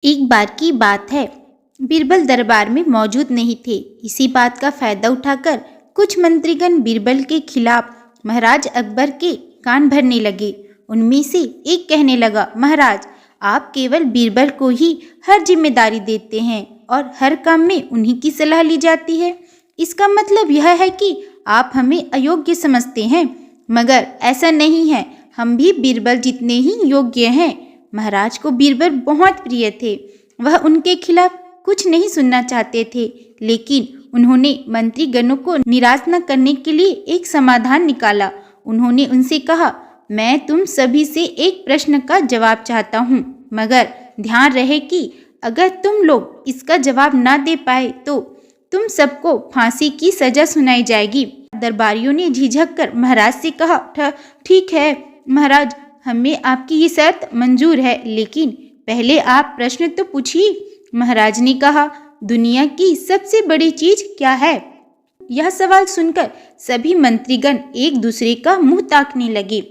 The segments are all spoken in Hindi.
एक बार की बात है, बीरबल दरबार में मौजूद नहीं थे। इसी बात का फायदा उठाकर कुछ मंत्रीगण बीरबल के खिलाफ महाराज अकबर के कान भरने लगे। उनमें से एक कहने लगा, महाराज, आप केवल बीरबल को ही हर जिम्मेदारी देते हैं और हर काम में उन्हीं की सलाह ली जाती है। इसका मतलब यह है कि आप हमें अयोग्य समझते हैं, मगर ऐसा नहीं है। हम भी बीरबल जितने ही योग्य हैं। महाराज को बीरबल बहुत प्रिय थे। वह उनके खिलाफ कुछ नहीं सुनना चाहते थे, लेकिन उन्होंने मंत्रीगणों को निराश न करने के लिए एक समाधान निकाला। उन्होंने उनसे कहा, मैं तुम सभी से एक प्रश्न का जवाब चाहता हूँ, मगर ध्यान रहे कि अगर तुम लोग इसका जवाब ना दे पाए तो तुम सबको फांसी की सजा सुनाई जाएगी। दरबारियों ने झिझक कर महाराज से कहा, ठीक है महाराज, हमें आपकी ये शर्त मंजूर है, लेकिन पहले आप प्रश्न तो पूछिए। महाराज ने कहा, दुनिया की सबसे बड़ी चीज क्या है? यह सवाल सुनकर सभी मंत्रीगण एक दूसरे का मुंह ताकने लगे।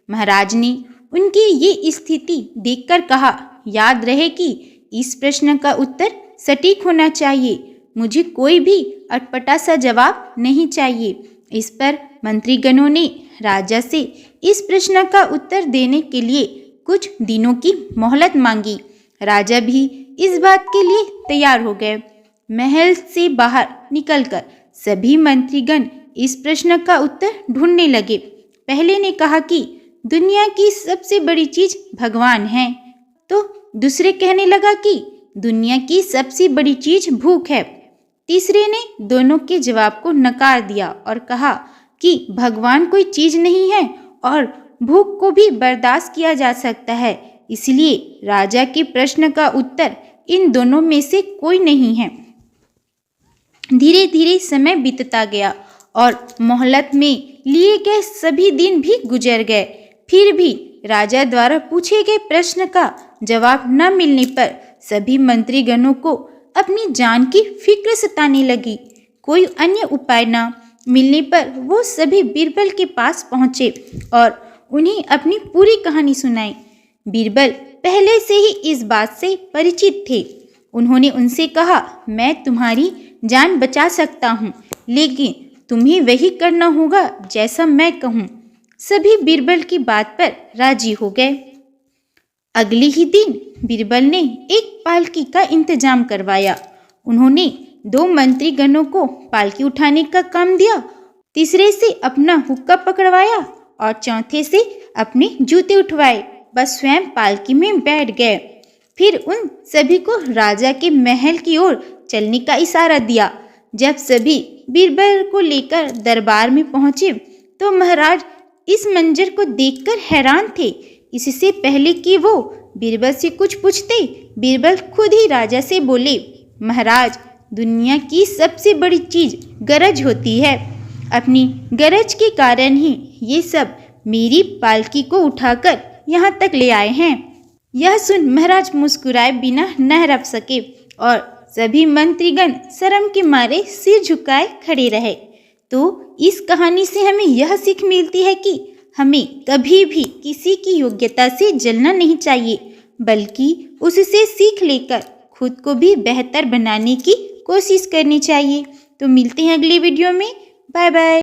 महाराज ने उनकी ये स्थिति देखकर कहा, याद रहे कि इस प्रश्न का उत्तर सटीक होना चाहिए। मुझे कोई भी अटपटा सा जवाब नहीं चाहिए। इस पर मंत्रीगणों ने राजा से इस प्रश्न का उत्तर देने के लिए कुछ दिनों की मोहलत मांगी। राजा भी इस बात के लिए तैयार हो गए। महल से बाहर निकलकर सभी मंत्रीगण इस प्रश्न का उत्तर ढूंढने लगे। पहले ने कहा कि दुनिया की सबसे बड़ी चीज भगवान है, तो दूसरे कहने लगा कि दुनिया की सबसे बड़ी चीज भूख है। तीसरे ने दोनों के जवाब को नकार दिया और कहा कि भगवान कोई चीज नहीं है और भूख को भी बर्दाश्त किया जा सकता है, इसलिए राजा के प्रश्न का उत्तर इन दोनों में से कोई नहीं है। धीरे धीरे समय बीतता गया और मोहलत में लिए गए सभी दिन भी गुजर गए। फिर भी राजा द्वारा पूछे गए प्रश्न का जवाब न मिलने पर सभी मंत्रीगणों को अपनी जान की फिक्र सताने लगी। कोई अन्य उपाय न मिलने पर वो सभी बीरबल के पास पहुंचे और उन्हें अपनी पूरी कहानी सुनाई। बीरबल पहले से ही इस बात से परिचित थे। उन्होंने उनसे कहा, मैं तुम्हारी जान बचा सकता हूँ, लेकिन तुम्हें वही करना होगा जैसा मैं कहूँ। सभी बीरबल की बात पर राजी हो गए। अगले ही दिन बीरबल ने एक पालकी का इंतजाम करवाया। उन्होंने 2 मंत्रीगणों को पालकी उठाने का काम दिया, तीसरे से अपना हुक्का पकड़वाया और चौथे से अपने जूते उठवाए। बस स्वयं पालकी में बैठ गए। फिर उन सभी को राजा के महल की ओर चलने का इशारा दिया। जब सभी बीरबल को लेकर दरबार में पहुंचे तो महाराज इस मंजर को देखकर हैरान थे। इससे पहले कि वो बीरबल से कुछ पूछते, बीरबल खुद ही राजा से बोले, महाराज, दुनिया की सबसे बड़ी चीज गरज होती है। अपनी गरज के कारण ही ये सब मेरी पालकी को उठाकर यहाँ तक ले आए हैं। यह सुन महाराज मुस्कुराए बिना न रह सके और सभी मंत्रीगण शर्म के मारे सिर झुकाए खड़े रहे। तो इस कहानी से हमें यह सीख मिलती है कि हमें कभी भी किसी की योग्यता से जलना नहीं चाहिए, बल्कि उससे सीख लेकर खुद को भी बेहतर बनाने की कोशिश करनी चाहिए। तो मिलते हैं अगले वीडियो में। Bye bye.